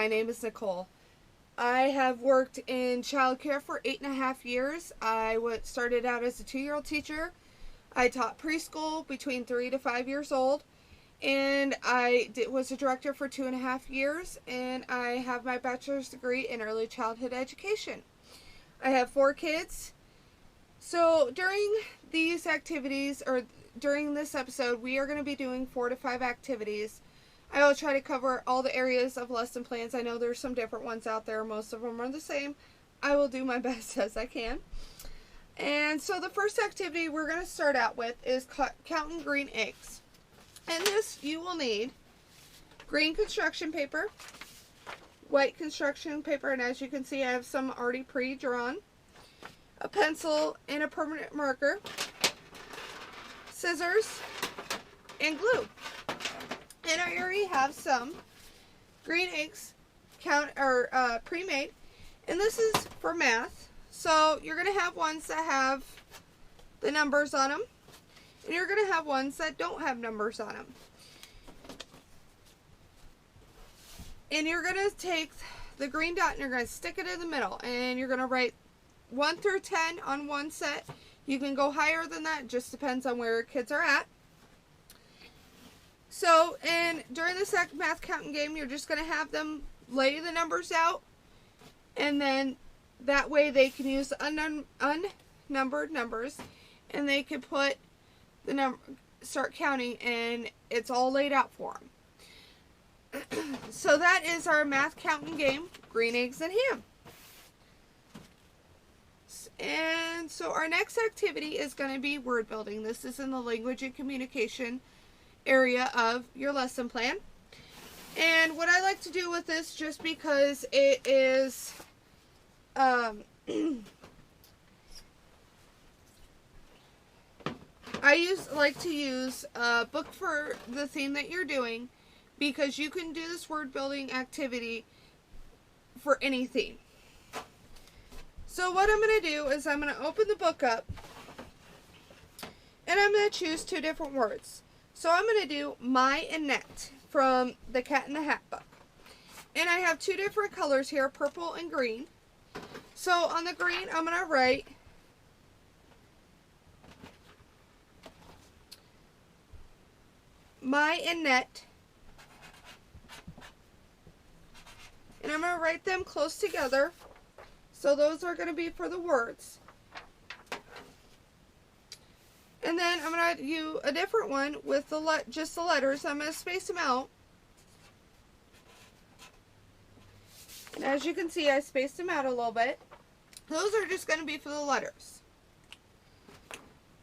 my name is Nicole. I have worked in childcare for 8.5 years. I started out as a 2-year-old teacher. I taught preschool between 3 to 5 years old, and I was a director for 2.5 years, and I have my bachelor's degree in early childhood education. I have 4 kids. So during these activities, or during this episode, we are going to be doing 4 to 5 activities. I will try to cover all the areas of lesson plans. I know there's some different ones out there. Most of them are the same. I will do my best as I can. And so the first activity we're going to start out with is counting green eggs. And this you will need green construction paper, white construction paper, and as you can see I have some already pre-drawn, a pencil and a permanent marker, scissors, and glue. And I already have some green eggs pre-made, and this is for math. So you're going to have ones that have the numbers on them, and you're going to have ones that don't have numbers on them. And you're going to take the green dot and you're going to stick it in the middle, and you're going to write 1 through 10 on one set. You can go higher than that, it just depends on where your kids are at. So, and during this math counting game, you're just going to have them lay the numbers out, and then that way they can use unnumbered numbers, and they can put the start counting, and it's all laid out for them. So that is our math counting game, green eggs and ham. And so our next activity is going to be word building. This is in the language and communication area of your lesson plan. And what I like to do with this, just because it is I like to use a book for the theme that you're doing, because you can do this word building activity for any theme. So what I'm going to do is I'm going to open the book up, and I'm going to choose 2 different words. So I'm going to do my and net from the Cat in the Hat book. And I have 2 different colors here, purple and green. So on the green, I'm going to write my and net. And I'm going to write them close together. So those are going to be for the words. And then I'm going to do a different one with just the letters. I'm going to space them out. And as you can see, I spaced them out a little bit. Those are just going to be for the letters.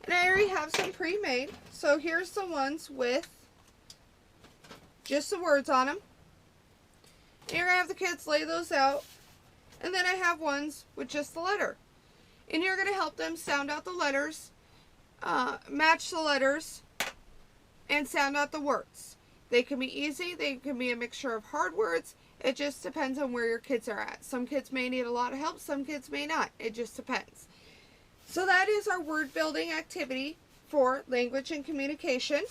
And I already have some pre-made. So here's the ones with just the words on them. And you're going to have the kids lay those out. And then I have ones with just the letter. And you're going to help them sound out the letters, match the letters, and sound out the words. They can be easy. They can be a mixture of hard words. It just depends on where your kids are at. Some kids may need a lot of help. Some kids may not. It just depends. So that is our word building activity for language and communication.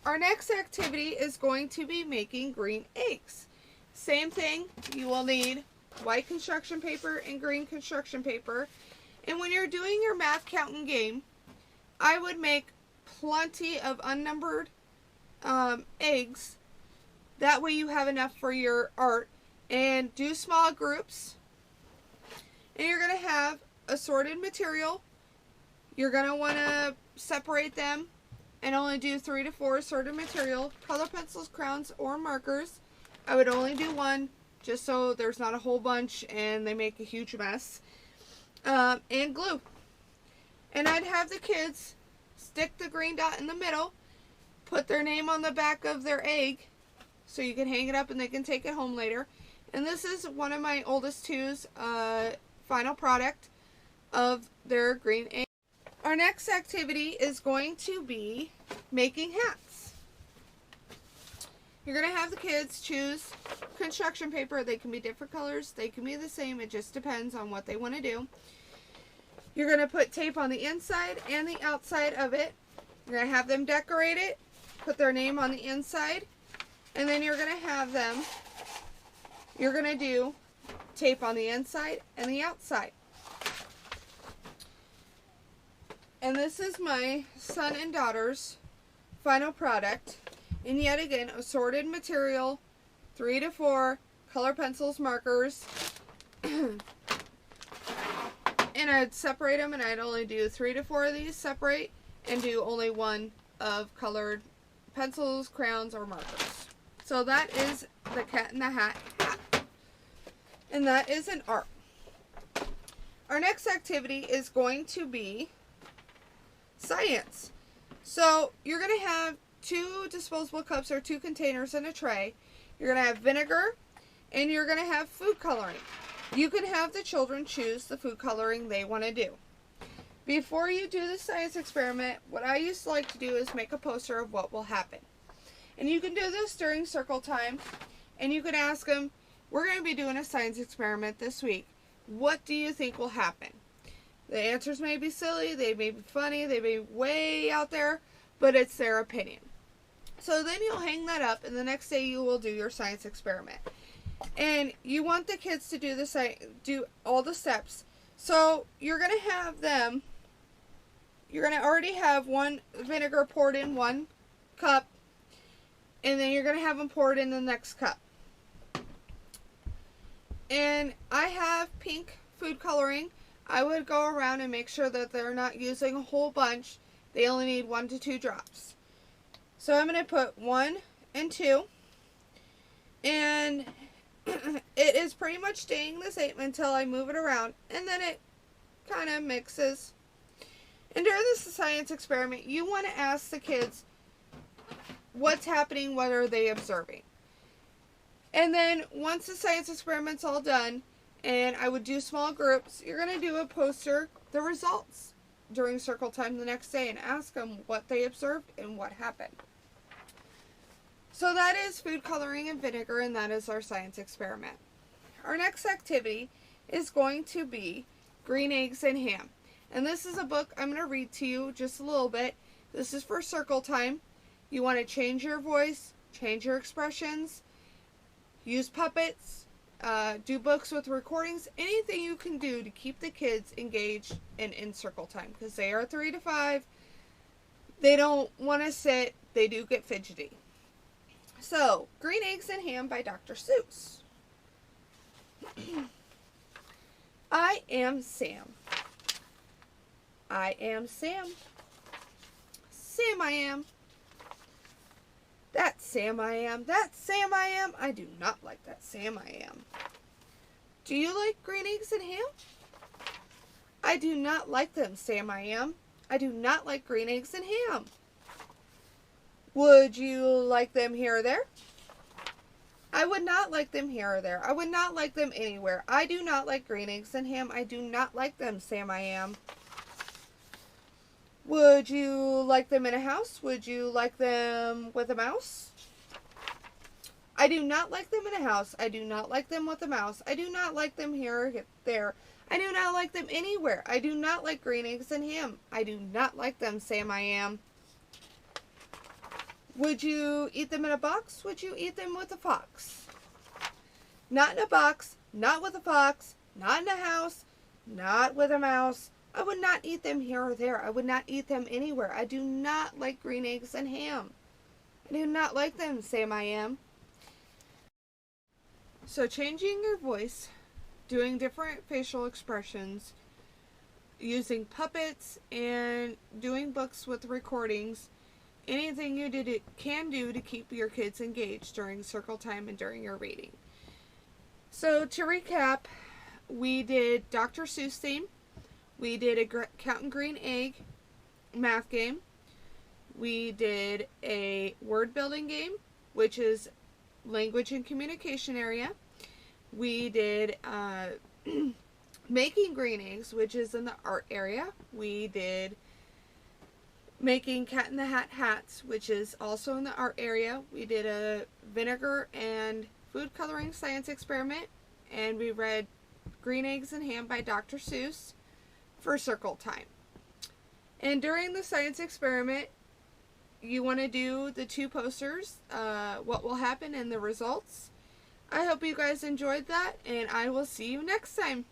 Our next activity is going to be making green eggs. Same thing. You will need white construction paper and green construction paper. And when you're doing your math counting game, I would make plenty of unnumbered eggs. That way you have enough for your art. And do small groups. And you're going to have assorted material. You're going to want to separate them and only do 3 to 4 assorted material. Color pencils, crowns, or markers. I would only do 1, just so there's not a whole bunch and they make a huge mess. And glue. And I'd have the kids stick the green dot in the middle, put their name on the back of their egg, so you can hang it up and they can take it home later. And this is one of my oldest two's final product of their green egg. Our next activity is going to be making hats. You're going to have the kids choose construction paper. They can be different colors. They can be the same. It just depends on what they want to do. You're going to put tape on the inside and the outside of it. You're going to have them decorate it, put their name on the inside, And then you're going to have them, you're going to do tape on the inside and the outside. And this is my son and daughter's final product. And yet again, assorted material, 3 to 4 color pencils, markers. And I'd separate them, and I'd only do 3 to 4 of these separate and do only 1 of colored pencils, crayons, or markers. So that is the Cat in the Hat hat. And that is an art. Our next activity is going to be science. So you're going to have 2 disposable cups or 2 containers in a tray. You're going to have vinegar, and you're going to have food coloring. You can have the children choose the food coloring they want to do. Before you do the science experiment, what I used to like to do is make a poster of what will happen. And you can do this during circle time, and you can ask them, we're going to be doing a science experiment this week. What do you think will happen? The answers may be silly, they may be funny, they may be way out there, but it's their opinion. So then you'll hang that up, and the next day you will do your science experiment. And you want the kids to do all the steps. So you're going to have them, you're going to already have 1 vinegar poured in 1 cup, and then you're going to have them poured in the next cup. And I have pink food coloring. I would go around and make sure that they're not using a whole bunch. They only need 1 to 2 drops. So I'm going to put 1 and 2. And it is pretty much staying the same until I move it around. And then it kind of mixes. And during this science experiment, you want to ask the kids what's happening, what are they observing. And then once the science experiment's all done, and I would do small groups, you're going to do a poster, the results, during circle time the next day, and ask them what they observed and what happened. So that is food coloring and vinegar, and that is our science experiment. Our next activity is going to be green eggs and ham. And this is a book I'm going to read to you just a little bit. This is for circle time. You want to change your voice, change your expressions, use puppets, do books with recordings, anything you can do to keep the kids engaged and in circle time, because they are 3 to 5. They don't want to sit. They do get fidgety. So, Green Eggs and Ham by Dr. Seuss. I am Sam. I am Sam. Sam I am. That Sam I am. That Sam I am. I do not like that Sam I am. Do you like green eggs and ham? I do not like them, Sam I am. I do not like green eggs and ham. Would you like them here or there? I would not like them here or there. I would not like them anywhere. I do not like green eggs and ham. I do not like them, Sam I am. Would you like them in a house? Would you like them with a mouse? I do not like them in a house. I do not like them with a mouse. I do not like them here or there. I do not like them anywhere. I do not like green eggs and ham. I do not like them, Sam I am. Would you eat them in a box? Would you eat them with a fox? Not in a box, not with a fox, not in a house, not with a mouse. I would not eat them here or there. I would not eat them anywhere. I do not like green eggs and ham. I do not like them, Sam I am. So changing your voice, doing different facial expressions, using puppets, and doing books with recordings, anything you can do to keep your kids engaged during circle time and during your reading. So to recap, we did Dr. Seuss theme. We did a Counting Green Egg math game. We did a word building game, which is language and communication area. We did making green eggs, which is in the art area. We did making Cat in the Hat hats, which is also in the art area. We did a vinegar and food coloring science experiment, and we read Green Eggs and Ham by Dr. Seuss for circle time. And during the science experiment, you want to do the 2 posters, what will happen and the results. I hope you guys enjoyed that, and I will see you next time.